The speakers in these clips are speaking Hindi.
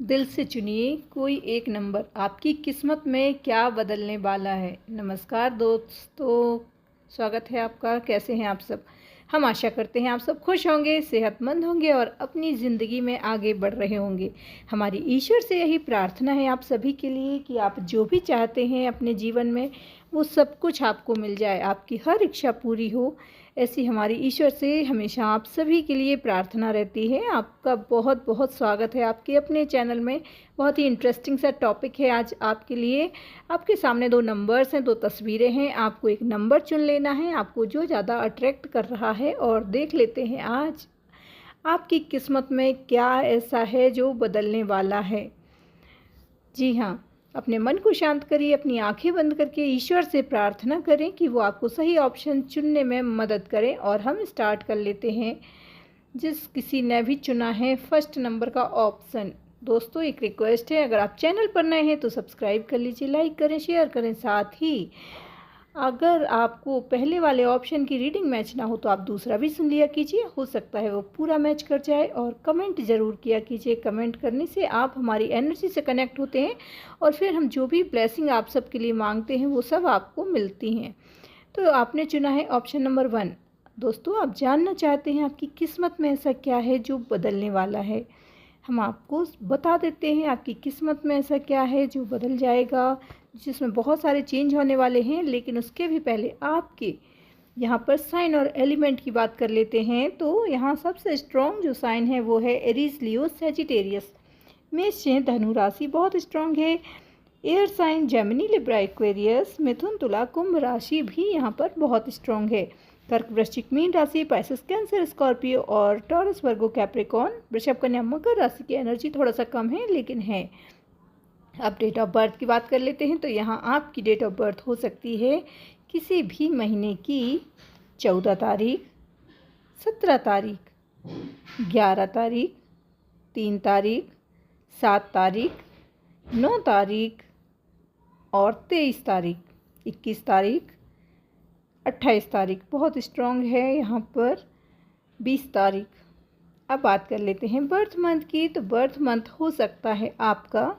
दिल से चुनिए कोई एक नंबर, आपकी किस्मत में क्या बदलने वाला है। नमस्कार दोस्तों, स्वागत है आपका। कैसे हैं आप सब? हम आशा करते हैं आप सब खुश होंगे, सेहतमंद होंगे और अपनी ज़िंदगी में आगे बढ़ रहे होंगे। हमारी ईश्वर से यही प्रार्थना है आप सभी के लिए कि आप जो भी चाहते हैं अपने जीवन में वो सब कुछ आपको मिल जाए, आपकी हर इच्छा पूरी हो। ऐसी हमारी ईश्वर से हमेशा आप सभी के लिए प्रार्थना रहती है। आपका बहुत बहुत स्वागत है आपके अपने चैनल में। बहुत ही इंटरेस्टिंग सा टॉपिक है आज आपके लिए। आपके सामने 2 नंबर्स हैं, 2 तस्वीरें हैं। आपको एक नंबर चुन लेना है, आपको जो ज़्यादा अट्रैक्ट कर रहा है, और देख लेते हैं आज आपकी किस्मत में क्या ऐसा है जो बदलने वाला है। जी हाँ, अपने मन को शांत करिए, अपनी आंखें बंद करके ईश्वर से प्रार्थना करें कि वो आपको सही ऑप्शन चुनने में मदद करें। और हम स्टार्ट कर लेते हैं। जिस किसी ने भी चुना है फर्स्ट नंबर का ऑप्शन। दोस्तों, एक रिक्वेस्ट है, अगर आप चैनल पर नए हैं तो सब्सक्राइब कर लीजिए, लाइक करें, शेयर करें। साथ ही अगर आपको पहले वाले ऑप्शन की रीडिंग मैच ना हो तो आप दूसरा भी सुन लिया कीजिए, हो सकता है वो पूरा मैच कर जाए। और कमेंट ज़रूर किया कीजिए, कमेंट करने से आप हमारी एनर्जी से कनेक्ट होते हैं और फिर हम जो भी ब्लेसिंग आप सबके लिए मांगते हैं वो सब आपको मिलती हैं। तो आपने चुना है ऑप्शन नंबर 1। दोस्तों, आप जानना चाहते हैं आपकी किस्मत में ऐसा क्या है जो बदलने वाला है। हम आपको बता देते हैं आपकी किस्मत में ऐसा क्या है जो बदल जाएगा, जिसमें बहुत सारे चेंज होने वाले हैं। लेकिन उसके भी पहले आपके यहाँ पर साइन और एलिमेंट की बात कर लेते हैं। तो यहाँ सबसे स्ट्रॉन्ग जो साइन है वो है एरीज, लियो, सैजिटेरियस। मेष है, धनु राशि बहुत स्ट्रॉन्ग है। Air sign Gemini, Libra, Aquarius, मिथुन, तुला, कुंभ राशि भी यहाँ पर बहुत स्ट्रॉन्ग है। कर्क, वृश्चिक, मीन राशि, पाइसेस, कैंसर, स्कॉर्पियो और टॉरस, वर्गो, कैप्रिकॉर्न, वृषभ, कन्या, मकर राशि की एनर्जी थोड़ा सा कम है लेकिन है। अब डेट ऑफ बर्थ की बात कर लेते हैं। तो यहाँ आपकी डेट ऑफ बर्थ हो सकती है किसी भी महीने की 14 तारीख, 17 तारीख, 11 तारीख, 3 तारीख, 7 तारीख, 9 तारीख और 23 तारीख, 21 तारीख, 28 तारीख। बहुत स्ट्रॉन्ग है यहाँ पर 20 तारीख। अब बात कर लेते हैं बर्थ मंथ की। तो बर्थ मंथ हो सकता है आपका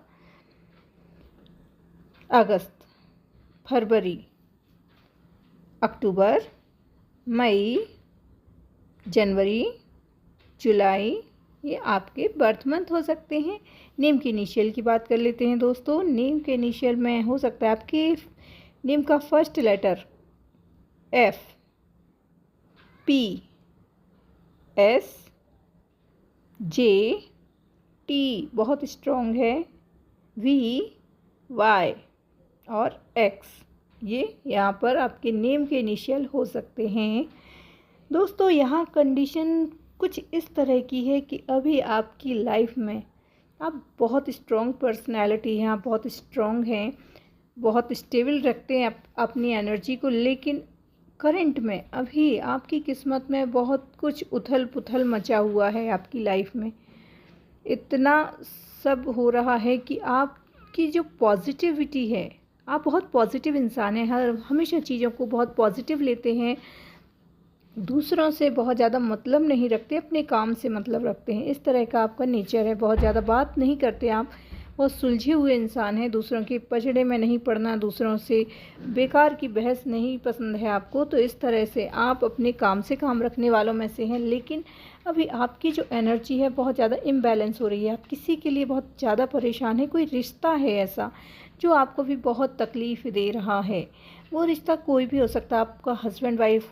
अगस्त, फरवरी, अक्टूबर, मई, जनवरी, जुलाई, ये आपके बर्थ मंथ हो सकते हैं। नेम के इनिशियल की बात कर लेते हैं दोस्तों। नेम के इनिशियल में हो सकता है आपके नेम का first letter F, P, S, J, T बहुत स्ट्रॉन्ग है, वी, वाई और एक्स। ये यहाँ पर आपके नेम के इनिशियल हो सकते हैं। दोस्तों, यहाँ कंडीशन कुछ इस तरह की है कि अभी आपकी लाइफ में आप बहुत स्ट्रॉन्ग पर्सनैलिटी हैं, आप बहुत स्ट्रॉन्ग हैं, बहुत स्टेबल रखते हैं अपनी एनर्जी को। लेकिन करंट में अभी आपकी किस्मत में बहुत कुछ उथल पुथल मचा हुआ है आपकी लाइफ में। इतना सब हो रहा है कि आपकी जो पॉजिटिविटी है, आप बहुत पॉजिटिव इंसान हैं, हमेशा चीज़ों को बहुत पॉजिटिव लेते हैं, दूसरों से बहुत ज़्यादा मतलब नहीं रखते, अपने काम से मतलब रखते हैं। इस तरह का आपका नेचर है। बहुत ज़्यादा बात नहीं करते आप, बहुत सुलझे हुए इंसान हैं। दूसरों के पचड़े में नहीं पड़ना, दूसरों से बेकार की बहस नहीं पसंद है आपको। तो इस तरह से आप अपने काम से काम रखने वालों में से हैं। लेकिन अभी आपकी जो एनर्जी है बहुत ज़्यादा इम्बैलेंस हो रही है। आप किसी के लिए बहुत ज़्यादा परेशान है। कोई रिश्ता है ऐसा जो आपको भी बहुत तकलीफ़ दे रहा है। वो रिश्ता कोई भी हो सकता है, आपका हस्बैंड वाइफ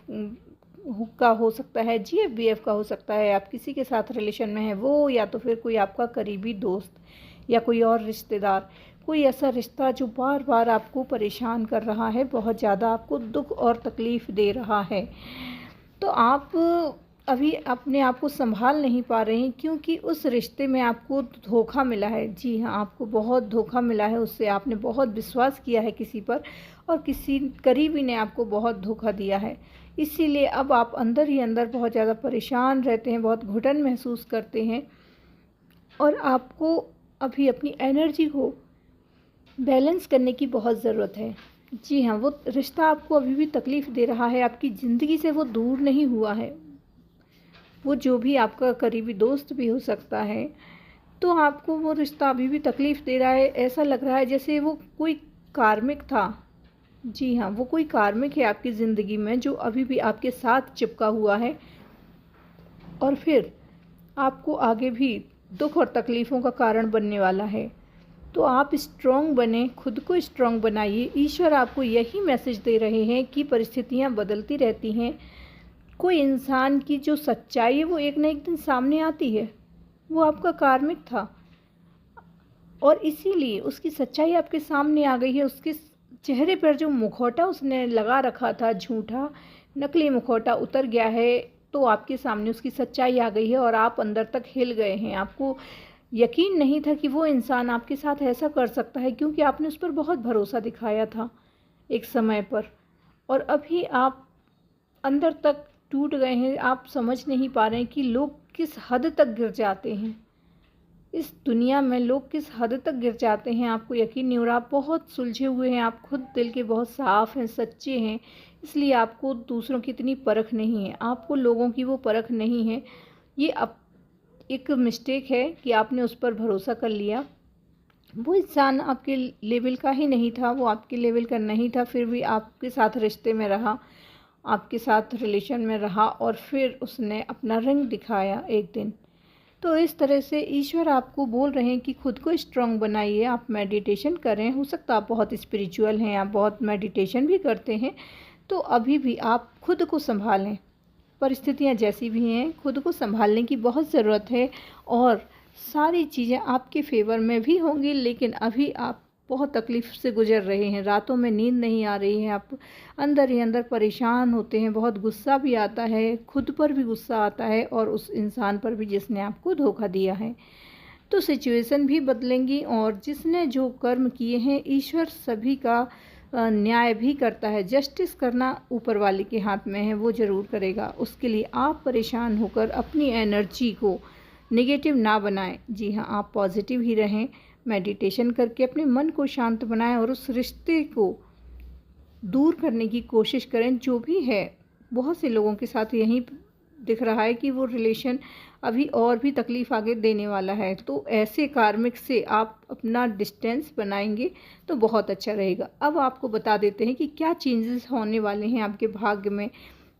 का हो सकता है, जीएफ बीएफ का हो सकता है, आप किसी के साथ रिलेशन में है वो, या तो फिर कोई आपका करीबी दोस्त या कोई और रिश्तेदार। कोई ऐसा रिश्ता जो बार बार आपको परेशान कर रहा है, बहुत ज़्यादा आपको दुख और तकलीफ़ दे रहा है। तो आप अभी अपने आप को संभाल नहीं पा रहे हैं क्योंकि उस रिश्ते में आपको धोखा मिला है। जी हाँ, आपको बहुत धोखा मिला है उससे। आपने बहुत विश्वास किया है किसी पर और किसी करीबी ने आपको बहुत धोखा दिया है। इसीलिए अब आप अंदर ही अंदर बहुत ज़्यादा परेशान रहते हैं, बहुत घुटन महसूस करते हैं और आपको अभी अपनी एनर्जी को बैलेंस करने की बहुत ज़रूरत है। जी हाँ, वो रिश्ता आपको अभी भी तकलीफ़ दे रहा है, आपकी ज़िंदगी से वो दूर नहीं हुआ है। वो जो भी आपका करीबी दोस्त भी हो सकता है, तो आपको वो रिश्ता अभी भी तकलीफ़ दे रहा है। ऐसा लग रहा है जैसे वो कोई कार्मिक था। जी हाँ, वो कोई कार्मिक है आपकी ज़िंदगी में जो अभी भी आपके साथ चिपका हुआ है और फिर आपको आगे भी दुख और तकलीफ़ों का कारण बनने वाला है। तो आप स्ट्रॉन्ग बने, खुद को स्ट्रॉन्ग बनाइए। ईश्वर आपको यही मैसेज दे रहे हैं कि परिस्थितियाँ बदलती रहती हैं। कोई इंसान की जो सच्चाई है वो एक न एक दिन सामने आती है। वो आपका कार्मिक था और इसीलिए उसकी सच्चाई आपके सामने आ गई है। उसके चेहरे पर जो मुखौटा उसने लगा रखा था, झूठा नकली मुखौटा उतर गया है। तो आपके सामने उसकी सच्चाई आ गई है और आप अंदर तक हिल गए हैं। आपको यकीन नहीं था कि वो इंसान आपके साथ ऐसा कर सकता है, क्योंकि आपने उस पर बहुत भरोसा दिखाया था एक समय पर, और अभी आप अंदर तक टूट गए हैं। आप समझ नहीं पा रहे हैं कि लोग किस हद तक गिर जाते हैं, इस दुनिया में लोग किस हद तक गिर जाते हैं। आपको यकीन नहीं हो रहा। आप बहुत सुलझे हुए हैं, आप खुद दिल के बहुत साफ़ हैं, सच्चे हैं, इसलिए आपको दूसरों की इतनी परख नहीं है, आपको लोगों की वो परख नहीं है। ये अब एक मिस्टेक है कि आपने उस पर भरोसा कर लिया। वो इंसान आपके लेवल का ही नहीं था, वो आपके लेवल का नहीं था, फिर भी आपके साथ रिश्ते में रहा, आपके साथ रिलेशन में रहा और फिर उसने अपना रंग दिखाया एक दिन। तो इस तरह से ईश्वर आपको बोल रहे हैं कि खुद को स्ट्रॉन्ग बनाइए। आप मेडिटेशन करें। हो सकता है आप बहुत स्पिरिचुअल हैं, आप बहुत मेडिटेशन भी करते हैं, तो अभी भी आप खुद को संभालें। परिस्थितियाँ जैसी भी हैं, खुद को संभालने की बहुत ज़रूरत है और सारी चीज़ें आपके फेवर में भी होंगी। लेकिन अभी आप बहुत तकलीफ़ से गुज़र रहे हैं, रातों में नींद नहीं आ रही है, आप अंदर ही अंदर परेशान होते हैं, बहुत गुस्सा भी आता है, खुद पर भी गुस्सा आता है और उस इंसान पर भी जिसने आपको धोखा दिया है। तो सिचुएशन भी बदलेंगी और जिसने जो कर्म किए हैं, ईश्वर सभी का न्याय भी करता है। जस्टिस करना ऊपर वाले के हाथ में है, वो ज़रूर करेगा। उसके लिए आप परेशान होकर अपनी एनर्जी को नेगेटिव ना बनाएं। जी हाँ, आप पॉजिटिव ही रहें। मेडिटेशन करके अपने मन को शांत बनाएं और उस रिश्ते को दूर करने की कोशिश करें जो भी है। बहुत से लोगों के साथ यही दिख रहा है कि वो रिलेशन अभी और भी तकलीफ़ आगे देने वाला है। तो ऐसे कार्मिक से आप अपना डिस्टेंस बनाएंगे तो बहुत अच्छा रहेगा। अब आपको बता देते हैं कि क्या चेंजेस होने वाले हैं आपके भाग्य में।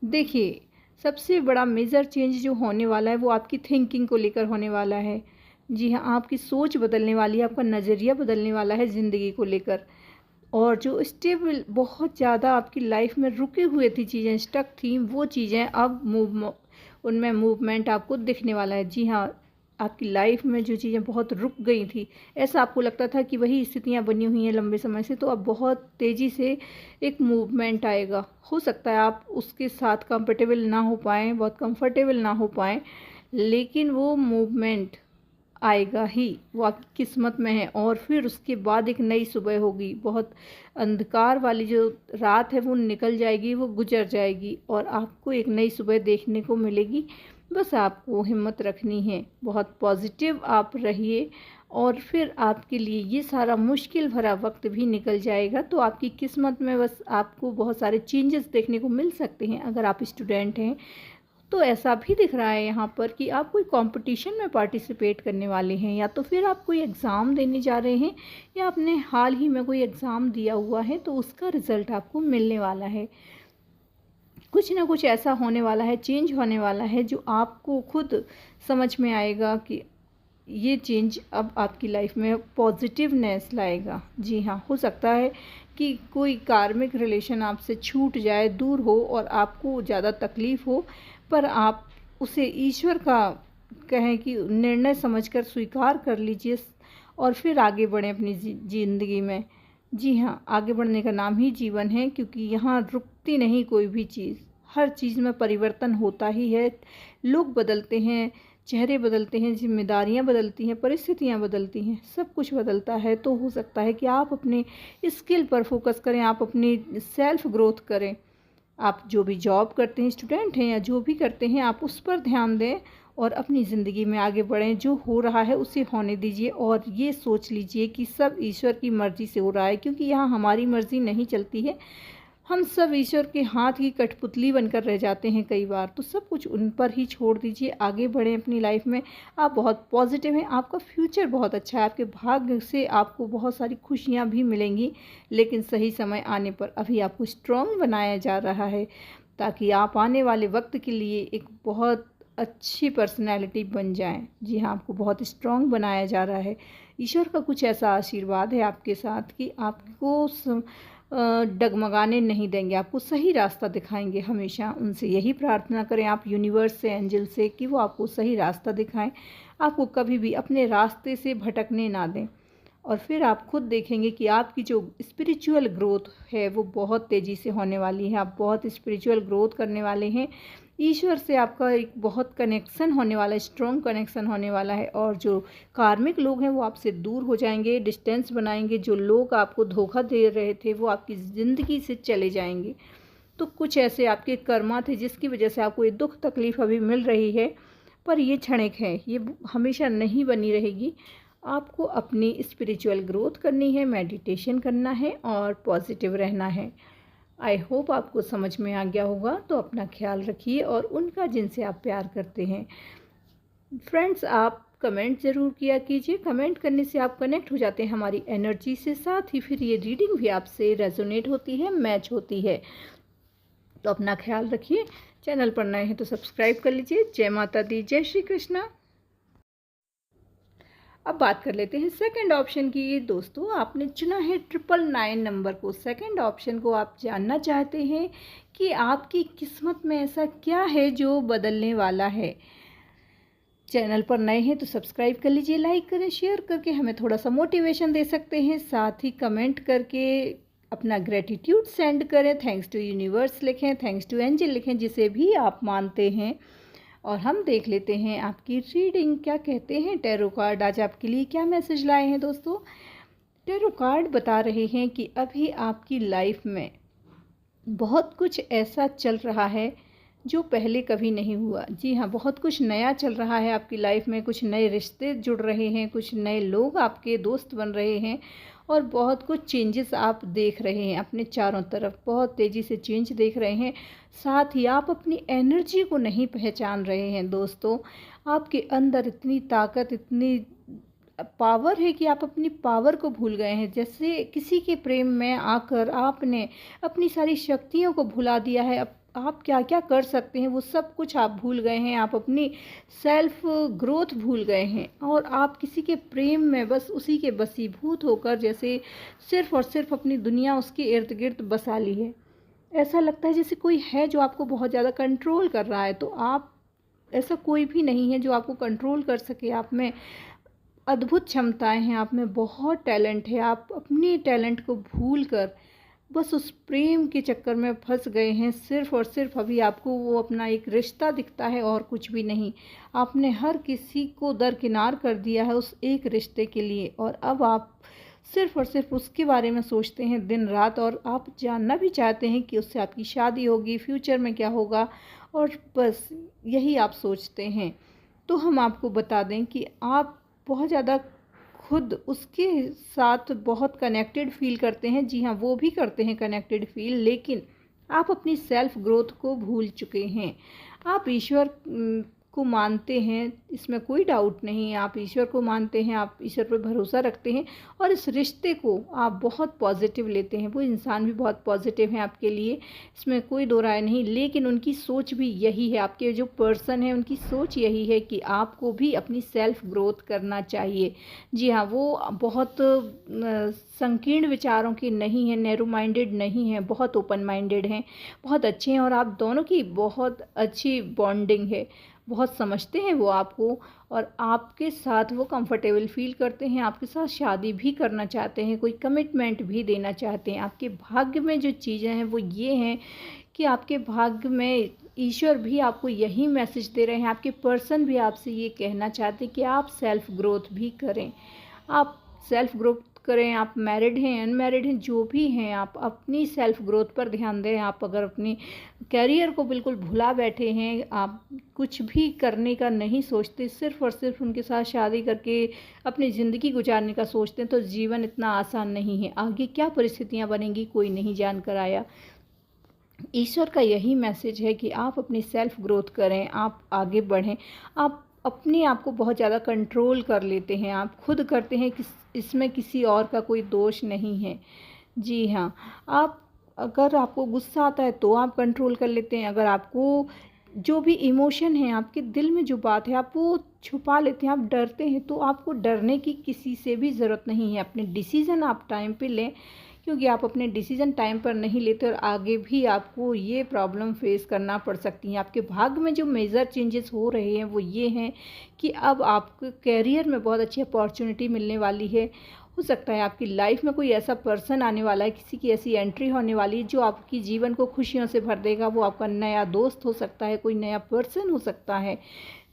देखिए, सबसे बड़ा मेजर चेंज जो होने वाला है वो आपकी थिंकिंग को लेकर होने वाला है। जी हाँ, आपकी सोच बदलने वाली है, आपका नज़रिया बदलने वाला है ज़िंदगी को लेकर। और जो स्टेबल बहुत ज़्यादा आपकी लाइफ में रुके हुए थी चीज़ें, स्टक थी, वो चीज़ें अब उनमें मूवमेंट आपको दिखने वाला है। जी हाँ, आपकी लाइफ में जो चीज़ें बहुत रुक गई थी, ऐसा आपको लगता था कि वही स्थितियाँ बनी हुई हैं लंबे समय से, तो अब बहुत तेज़ी से एक मूवमेंट आएगा। हो सकता है आप उसके साथ कंफर्टेबल ना हो पाएँ, बहुत कंफर्टेबल ना हो पाएँ, लेकिन वो मूवमेंट आएगा ही, वो आपकी किस्मत में है। और फिर उसके बाद एक नई सुबह होगी। बहुत अंधकार वाली जो रात है वो निकल जाएगी, वो गुजर जाएगी और आपको एक नई सुबह देखने को मिलेगी। बस आपको हिम्मत रखनी है, बहुत पॉजिटिव आप रहिए और फिर आपके लिए ये सारा मुश्किल भरा वक्त भी निकल जाएगा। तो आपकी किस्मत में बस आपको बहुत सारे चेंजेस देखने को मिल सकते हैं। अगर आप स्टूडेंट हैं तो ऐसा भी दिख रहा है यहाँ पर कि आप कोई कंपटीशन में पार्टिसिपेट करने वाले हैं, या तो फिर आप कोई एग्ज़ाम देने जा रहे हैं, या आपने हाल ही में कोई एग्ज़ाम दिया हुआ है तो उसका रिज़ल्ट आपको मिलने वाला है। कुछ ना कुछ ऐसा होने वाला है, चेंज होने वाला है जो आपको खुद समझ में आएगा कि ये चेंज अब आपकी लाइफ में पॉजिटिवनेस लाएगा। जी हाँ, हो सकता है कि कोई कार्मिक रिलेशन आपसे छूट जाए, दूर हो और आपको ज़्यादा तकलीफ़ हो, पर आप उसे ईश्वर का कहें कि निर्णय समझकर स्वीकार कर लीजिए और फिर आगे बढ़ें अपनी ज़िंदगी में। जी हाँ, आगे बढ़ने का नाम ही जीवन है, क्योंकि यहाँ रुकती नहीं कोई भी चीज़। हर चीज़ में परिवर्तन होता ही है। लोग बदलते हैं, चेहरे बदलते हैं, जिम्मेदारियां बदलती हैं, परिस्थितियां बदलती हैं, सब कुछ बदलता है। तो हो सकता है कि आप अपने स्किल पर फोकस करें, आप अपनी सेल्फ ग्रोथ करें। आप जो भी जॉब करते हैं, स्टूडेंट हैं या जो भी करते हैं, आप उस पर ध्यान दें और अपनी ज़िंदगी में आगे बढ़ें। जो हो रहा है उसे होने dीजिए और ये सोच लीजिए कि सब ईश्वर की मर्ज़ी से हो रहा है, क्योंकि यहाँ हमारी मर्ज़ी नहीं चलती है। हम सब ईश्वर के हाथ की कठपुतली बनकर रह जाते हैं कई बार। तो सब कुछ उन पर ही छोड़ दीजिए, आगे बढ़ें अपनी लाइफ में। आप बहुत पॉजिटिव हैं, आपका फ्यूचर बहुत अच्छा है, आपके भाग्य से आपको बहुत सारी खुशियाँ भी मिलेंगी। लेकिन सही समय आने पर अभी आपको स्ट्रॉन्ग बनाया जा रहा है, ताकि आप आने वाले वक्त के लिए एक बहुत अच्छी पर्सनैलिटी बन जाएं। जी हाँ, आपको बहुत स्ट्रॉन्ग बनाया जा रहा है। ईश्वर का कुछ ऐसा आशीर्वाद है आपके साथ कि आपको डगमगाने नहीं देंगे, आपको सही रास्ता दिखाएंगे। हमेशा उनसे यही प्रार्थना करें आप, यूनिवर्स से, एंजल से, कि वो आपको सही रास्ता दिखाएं, आपको कभी भी अपने रास्ते से भटकने ना दें। और फिर आप खुद देखेंगे कि आपकी जो स्पिरिचुअल ग्रोथ है वो बहुत तेज़ी से होने वाली है। आप बहुत स्पिरिचुअल ग्रोथ करने वाले हैं। ईश्वर से आपका एक बहुत कनेक्शन होने वाला है, स्ट्रॉन्ग कनेक्शन होने वाला है। और जो कार्मिक लोग हैं वो आपसे दूर हो जाएंगे, डिस्टेंस बनाएंगे। जो लोग आपको धोखा दे रहे थे वो आपकी ज़िंदगी से चले जाएंगे। तो कुछ ऐसे आपके कर्मा थे जिसकी वजह से आपको ये दुख तकलीफ़ अभी मिल रही है, पर ये क्षणिक है, ये हमेशा नहीं बनी रहेगी। आपको अपनी स्पिरिचुअल ग्रोथ करनी है, मेडिटेशन करना है और पॉजिटिव रहना है। आई होप आपको समझ में आ गया होगा। तो अपना ख्याल रखिए और उनका जिनसे आप प्यार करते हैं। फ्रेंड्स, आप कमेंट ज़रूर किया कीजिए। कमेंट करने से आप कनेक्ट हो जाते हैं हमारी एनर्जी से, साथ ही फिर ये रीडिंग भी आपसे रेजोनेट होती है, मैच होती है। तो अपना ख्याल रखिए। चैनल पर नए हैं तो सब्सक्राइब कर लीजिए। जय माता दी, जय श्री कृष्णा। अब बात कर लेते हैं सेकंड ऑप्शन की। दोस्तों, आपने चुना है 999 नंबर को। सेकंड ऑप्शन को आप जानना चाहते हैं कि आपकी किस्मत में ऐसा क्या है जो बदलने वाला है। चैनल पर नए हैं तो सब्सक्राइब कर लीजिए, लाइक करें, शेयर करके हमें थोड़ा सा मोटिवेशन दे सकते हैं। साथ ही कमेंट करके अपना ग्रेटिट्यूड सेंड करें, थैंक्स टू यूनिवर्स लिखें, थैंक्स टू एंजल लिखें, जिसे भी आप मानते हैं। और हम देख लेते हैं आपकी रीडिंग क्या कहते हैं टैरो कार्ड। आज आपके लिए क्या मैसेज लाए हैं दोस्तों। टैरो कार्ड बता रहे हैं कि अभी आपकी लाइफ में बहुत कुछ ऐसा चल रहा है जो पहले कभी नहीं हुआ। जी हाँ, बहुत कुछ नया चल रहा है आपकी लाइफ में। कुछ नए रिश्ते जुड़ रहे हैं, कुछ नए लोग आपके दोस्त बन रहे हैं और बहुत कुछ चेंजेस आप देख रहे हैं अपने चारों तरफ। बहुत तेज़ी से चेंज देख रहे हैं। साथ ही आप अपनी एनर्जी को नहीं पहचान रहे हैं दोस्तों। आपके अंदर इतनी ताकत, इतनी पावर है कि आप अपनी पावर को भूल गए हैं। जैसे किसी के प्रेम में आकर आपने अपनी सारी शक्तियों को भुला दिया है। आप क्या क्या कर सकते हैं वो सब कुछ आप भूल गए हैं। आप अपनी सेल्फ ग्रोथ भूल गए हैं और आप किसी के प्रेम में बस उसी के वशीभूत होकर जैसे सिर्फ़ और सिर्फ अपनी दुनिया उसके इर्द गिर्द बसा ली है। ऐसा लगता है जैसे कोई है जो आपको बहुत ज़्यादा कंट्रोल कर रहा है। तो आप, ऐसा कोई भी नहीं है जो आपको कंट्रोल कर सके। आप में अद्भुत क्षमताएं हैं, आप में बहुत टैलेंट है। आप अपने टैलेंट को भूल कर बस उस प्रेम के चक्कर में फंस गए हैं। सिर्फ़ और सिर्फ अभी आपको वो अपना एक रिश्ता दिखता है और कुछ भी नहीं। आपने हर किसी को दरकिनार कर दिया है उस एक रिश्ते के लिए और अब आप सिर्फ़ और सिर्फ उसके बारे में सोचते हैं दिन रात। और आप जानना भी चाहते हैं कि उससे आपकी शादी होगी, फ्यूचर में क्या होगा, और बस यही आप सोचते हैं। तो हम आपको बता दें कि आप बहुत ज़्यादा खुद उसके साथ बहुत कनेक्टेड फील करते हैं। जी हाँ, वो भी करते हैं कनेक्टेड फील, लेकिन आप अपनी सेल्फ ग्रोथ को भूल चुके हैं। आप ईश्वर को मानते हैं, इसमें कोई डाउट नहीं है। आप ईश्वर को मानते हैं, आप ईश्वर पर भरोसा रखते हैं और इस रिश्ते को आप बहुत पॉजिटिव लेते हैं। वो इंसान भी बहुत पॉजिटिव है आपके लिए, इसमें कोई दो राय नहीं। लेकिन उनकी सोच भी यही है, आपके जो पर्सन है उनकी सोच यही है कि आपको भी अपनी सेल्फ ग्रोथ करना चाहिए। जी हाँ, वो बहुत संकीर्ण विचारों के नहीं हैं, नैरो माइंडेड नहीं हैं, बहुत ओपन माइंडेड हैं, बहुत अच्छे हैं। और आप दोनों की बहुत अच्छी बॉन्डिंग है, बहुत समझते हैं वो आपको और आपके साथ वो कंफर्टेबल फील करते हैं। आपके साथ शादी भी करना चाहते हैं, कोई कमिटमेंट भी देना चाहते हैं। आपके भाग्य में जो चीज़ें हैं वो ये हैं कि आपके भाग्य में ईश्वर भी आपको यही मैसेज दे रहे हैं। आपके पर्सन भी आपसे ये कहना चाहते हैं कि आप सेल्फ ग्रोथ भी करें, आप सेल्फ ग्रोथ करें। आप मैरिड हैं, अनमैरिड हैं, जो भी हैं, आप अपनी सेल्फ ग्रोथ पर ध्यान दें। आप अगर अपनी कैरियर को बिल्कुल भुला बैठे हैं, आप कुछ भी करने का नहीं सोचते, सिर्फ़ और सिर्फ उनके साथ शादी करके अपनी ज़िंदगी गुजारने का सोचते हैं, तो जीवन इतना आसान नहीं है। आगे क्या परिस्थितियाँ बनेंगी कोई नहीं जान कर आया। ईश्वर का यही मैसेज है कि आप अपनी सेल्फ ग्रोथ करें, आप आगे बढ़ें। आप अपने आप को बहुत ज़्यादा कंट्रोल कर लेते हैं, आप खुद करते हैं, इसमें किसी और का कोई दोष नहीं है। जी हाँ, आप अगर आपको गुस्सा आता है तो आप कंट्रोल कर लेते हैं, अगर आपको जो भी इमोशन है, आपके दिल में जो बात है आप वो छुपा लेते हैं, आप डरते हैं, तो आपको डरने की किसी से भी ज़रूरत नहीं है। अपने डिसीज़न आप टाइम पे लें, क्योंकि आप अपने डिसीज़न टाइम पर नहीं लेते और आगे भी आपको ये प्रॉब्लम फेस करना पड़ सकती है। आपके भाग्य में जो मेजर चेंजेस हो रहे हैं वो ये हैं कि अब आपको करियर में बहुत अच्छी अपॉर्चुनिटी मिलने वाली है। हो सकता है आपकी लाइफ में कोई ऐसा पर्सन आने वाला है, किसी की ऐसी एंट्री होने वाली है जो आपकी जीवन को खुशियों से भर देगा। वो आपका नया दोस्त हो सकता है, कोई नया पर्सन हो सकता है।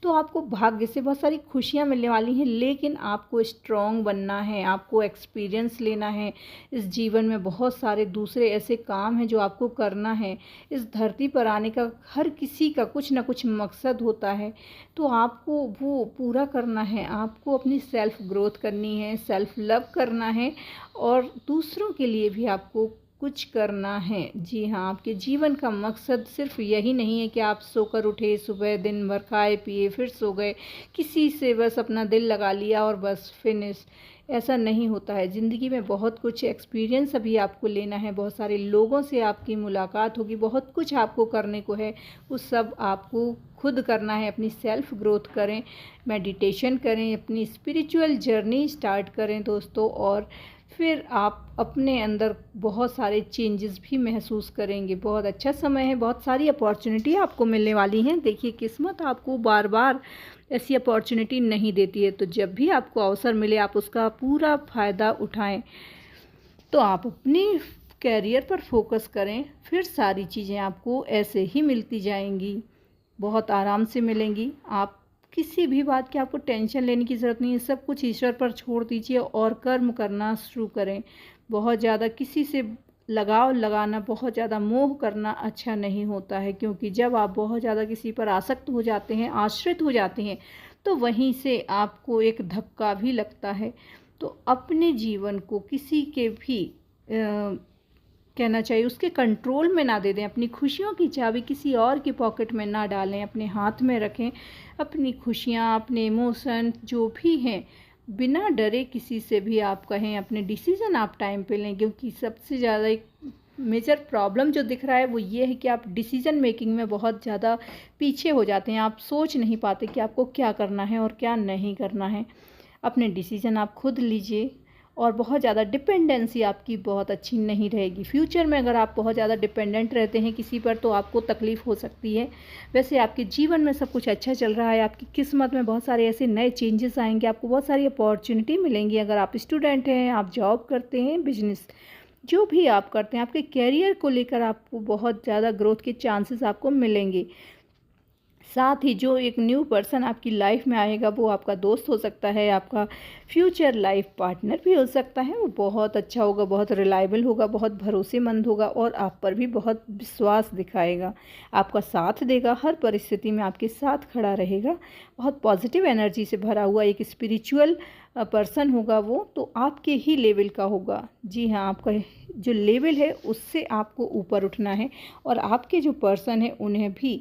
तो आपको भाग्य से बहुत सारी खुशियाँ मिलने वाली हैं, लेकिन आपको स्ट्रॉन्ग बनना है, आपको एक्सपीरियंस लेना है। इस जीवन में बहुत सारे दूसरे ऐसे काम हैं जो आपको करना है। इस धरती पर आने का हर किसी का कुछ ना कुछ मकसद होता है, तो आपको वो पूरा करना है। आपको अपनी सेल्फ ग्रोथ करनी है, सेल्फ लव करना है और दूसरों के लिए भी आपको कुछ करना है। जी हाँ, आपके जीवन का मकसद सिर्फ यही नहीं है कि आप सोकर उठे, सुबह दिन भर खाए पिए फिर सो गए, किसी से बस अपना दिल लगा लिया और बस फिनिश। ऐसा नहीं होता है। ज़िंदगी में बहुत कुछ एक्सपीरियंस अभी आपको लेना है, बहुत सारे लोगों से आपकी मुलाकात होगी, बहुत कुछ आपको करने को है। वो सब आपको खुद करना है। अपनी सेल्फ ग्रोथ करें, मेडिटेशन करें, अपनी स्पिरिचुअल जर्नी स्टार्ट करें दोस्तों, और फिर आप अपने अंदर बहुत सारे चेंजेस भी महसूस करेंगे। बहुत अच्छा समय है, बहुत सारी अपॉर्चुनिटी आपको मिलने वाली हैं। देखिए, किस्मत आपको बार बार ऐसी अपॉर्चुनिटी नहीं देती है, तो जब भी आपको अवसर मिले आप उसका पूरा फ़ायदा उठाएं। तो आप अपनी कैरियर पर फोकस करें, फिर सारी चीज़ें आपको ऐसे ही मिलती जाएंगी, बहुत आराम से मिलेंगी। आप किसी भी बात की आपको टेंशन लेने की ज़रूरत नहीं है, सब कुछ ईश्वर पर छोड़ दीजिए और कर्म करना शुरू करें। बहुत ज़्यादा किसी से लगाव लगाना, बहुत ज़्यादा मोह करना अच्छा नहीं होता है, क्योंकि जब आप बहुत ज़्यादा किसी पर आसक्त हो जाते हैं, आश्रित हो जाते हैं, तो वहीं से आपको एक धक्का भी लगता है। तो अपने जीवन को किसी के भी कहना चाहिए उसके कंट्रोल में ना दे दें। अपनी खुशियों की चाबी किसी और की पॉकेट में ना डालें, अपने हाथ में रखें। अपनी खुशियाँ, अपने इमोशन जो भी हैं, बिना डरे किसी से भी आप कहें, अपने डिसीज़न आप टाइम पे लें। क्योंकि सबसे ज़्यादा एक मेजर प्रॉब्लम जो दिख रहा है वो ये है कि आप डिसीज़न मेकिंग में बहुत ज़्यादा पीछे हो जाते हैं। आप सोच नहीं पाते कि आपको क्या करना है और क्या नहीं करना है। अपने डिसीज़न आप खुद लीजिए और बहुत ज़्यादा डिपेंडेंसी आपकी बहुत अच्छी नहीं रहेगी। फ्यूचर में अगर आप बहुत ज़्यादा डिपेंडेंट रहते हैं किसी पर तो आपको तकलीफ़ हो सकती है। वैसे आपके जीवन में सब कुछ अच्छा चल रहा है, आपकी किस्मत में बहुत सारे ऐसे नए चेंजेस आएंगे, आपको बहुत सारी अपॉर्चुनिटी मिलेंगी। अगर आप स्टूडेंट हैं, आप जॉब करते हैं, बिजनेस जो भी आप करते हैं, आपके कैरियर को लेकर आपको बहुत ज़्यादा ग्रोथ के चांसेस आपको मिलेंगे। साथ ही जो एक न्यू पर्सन आपकी लाइफ में आएगा वो आपका दोस्त हो सकता है, आपका फ्यूचर लाइफ पार्टनर भी हो सकता है। वो बहुत अच्छा होगा, बहुत रिलायबल होगा, बहुत भरोसेमंद होगा और आप पर भी बहुत विश्वास दिखाएगा, आपका साथ देगा, हर परिस्थिति में आपके साथ खड़ा रहेगा। बहुत पॉजिटिव एनर्जी से भरा हुआ एक स्पिरिचुअल पर्सन होगा वो, तो आपके ही लेवल का होगा। जी हाँ, आपका जो लेवल है उससे आपको ऊपर उठना है और आपके जो पर्सन है उन्हें भी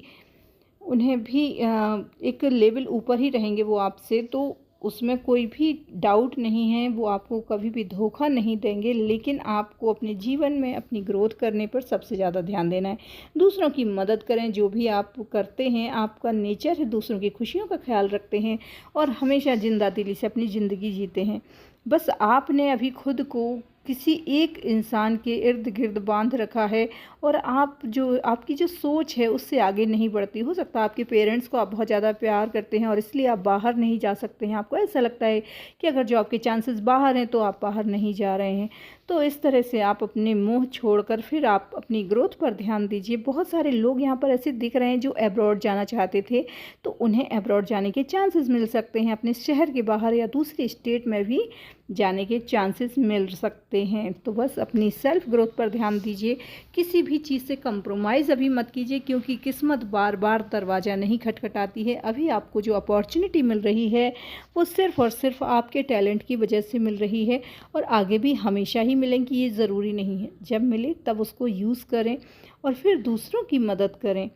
एक लेवल ऊपर ही रहेंगे वो आपसे, तो उसमें कोई भी डाउट नहीं है। वो आपको कभी भी धोखा नहीं देंगे, लेकिन आपको अपने जीवन में अपनी ग्रोथ करने पर सबसे ज़्यादा ध्यान देना है। दूसरों की मदद करें, जो भी आप करते हैं, आपका नेचर है दूसरों की खुशियों का ख्याल रखते हैं और हमेशा जिंदा दिली से अपनी ज़िंदगी जीते हैं। बस आपने अभी खुद को किसी एक इंसान के इर्द गिर्द बांध रखा है और आपकी जो सोच है उससे आगे नहीं बढ़ती। हो सकता है आपके पेरेंट्स को आप बहुत ज़्यादा प्यार करते हैं और इसलिए आप बाहर नहीं जा सकते हैं। आपको ऐसा लगता है कि अगर जॉब के चांसेस बाहर हैं तो आप बाहर नहीं जा रहे हैं। तो इस तरह से आप अपने मोह छोड़कर फिर आप अपनी ग्रोथ पर ध्यान दीजिए। बहुत सारे लोग यहाँ पर ऐसे दिख रहे हैं जो अब्रॉड जाना चाहते थे, तो उन्हें अब्रॉड जाने के चांसेस मिल सकते हैं। अपने शहर के बाहर या दूसरे स्टेट में भी जाने के चांसेस मिल सकते हैं। तो बस अपनी सेल्फ ग्रोथ पर ध्यान दीजिए, किसी भी चीज़ से कंप्रोमाइज़ अभी मत कीजिए, क्योंकि किस्मत बार बार दरवाज़ा नहीं खटखटाती है। अभी आपको जो अपॉर्चुनिटी मिल रही है वो सिर्फ़ और सिर्फ आपके टैलेंट की वजह से मिल रही है और आगे भी हमेशा ही मिलेंगी ये ज़रूरी नहीं है। जब मिले तब उसको यूज़ करें और फिर दूसरों की मदद करें।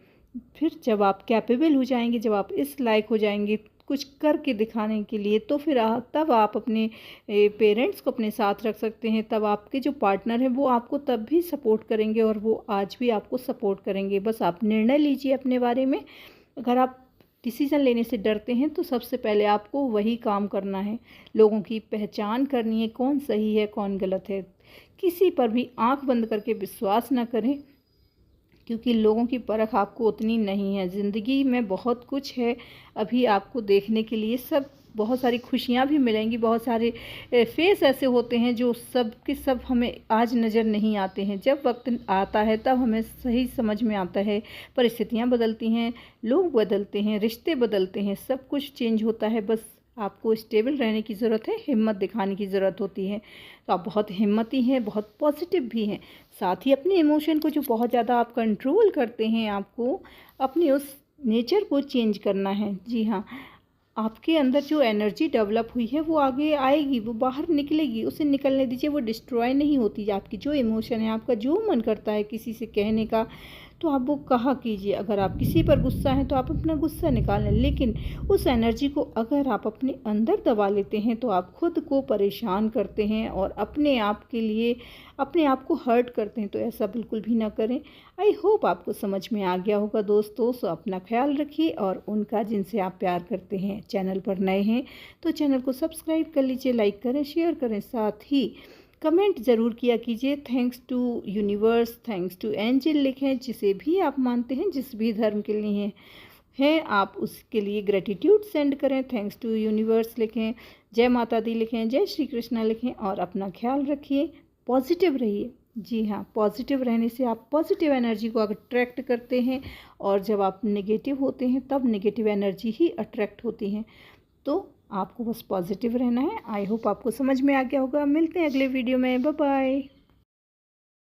फिर जब आप कैपेबल हो जाएंगे, जब आप इस लायक हो जाएंगे कुछ करके दिखाने के लिए, तो फिर तब आप अपने पेरेंट्स को अपने साथ रख सकते हैं। तब आपके जो पार्टनर हैं वो आपको तब भी सपोर्ट करेंगे और वो आज भी आपको सपोर्ट करेंगे। बस आप निर्णय लीजिए अपने बारे में। अगर आप डिसीज़न लेने से डरते हैं तो सबसे पहले आपको वही काम करना है। लोगों की पहचान करनी है, कौन सही है कौन गलत है। किसी पर भी आंख बंद करके विश्वास ना करें, क्योंकि लोगों की परख आपको उतनी नहीं है। ज़िंदगी में बहुत कुछ है अभी आपको देखने के लिए, सब बहुत सारी खुशियाँ भी मिलेंगी, बहुत सारे फेस ऐसे होते हैं जो सब के सब हमें आज नज़र नहीं आते हैं। जब वक्त आता है तब हमें सही समझ में आता है। परिस्थितियाँ बदलती हैं, लोग बदलते हैं, रिश्ते बदलते हैं, सब कुछ चेंज होता है। बस आपको स्टेबल रहने की ज़रूरत है, हिम्मत दिखाने की ज़रूरत होती है। तो आप बहुत हिम्मती हैं, बहुत पॉजिटिव भी हैं। साथ ही अपने इमोशन को जो बहुत ज़्यादा आप कंट्रोल करते हैं, आपको अपने उस नेचर को चेंज करना है। जी हाँ, आपके अंदर जो एनर्जी डेवलप हुई है वो आगे आएगी, वो बाहर निकलेगी, उसे निकलने दीजिए। वो डिस्ट्रॉय नहीं होती। आपकी जो इमोशन है, आपका जो मन करता है किसी से कहने का, तो आप वो कहा कीजिए। अगर आप किसी पर गुस्सा हैं तो आप अपना गुस्सा निकालें, लेकिन उस एनर्जी को अगर आप अपने अंदर दबा लेते हैं तो आप खुद को परेशान करते हैं और अपने आप के लिए अपने आप को हर्ट करते हैं। तो ऐसा बिल्कुल भी ना करें। आई होप आपको समझ में आ गया होगा दोस्तों। सो अपना ख्याल रखिए और उनका जिनसे आप प्यार करते हैं। चैनल पर नए हैं तो चैनल को सब्सक्राइब कर लीजिए, लाइक करें, शेयर करें, साथ ही कमेंट ज़रूर किया कीजिए। Thanks to universe, thanks to angel लिखें, जिसे भी आप मानते हैं, जिस भी धर्म के लिए हैं आप उसके लिए ग्रेटिट्यूड सेंड करें। थैंक्स टू यूनिवर्स लिखें, जय माता दी लिखें, जय श्री कृष्णा लिखें और अपना ख्याल रखिए, पॉजिटिव रहिए। जी हाँ, पॉजिटिव रहने से आप पॉजिटिव एनर्जी को अट्रैक्ट करते हैं और जब आप नेगेटिव होते हैं तब नेगेटिव एनर्जी ही अट्रैक्ट होती हैं। तो आपको बस पॉजिटिव रहना है। आई होप आपको समझ में आ गया होगा। मिलते हैं अगले वीडियो में। Bye bye.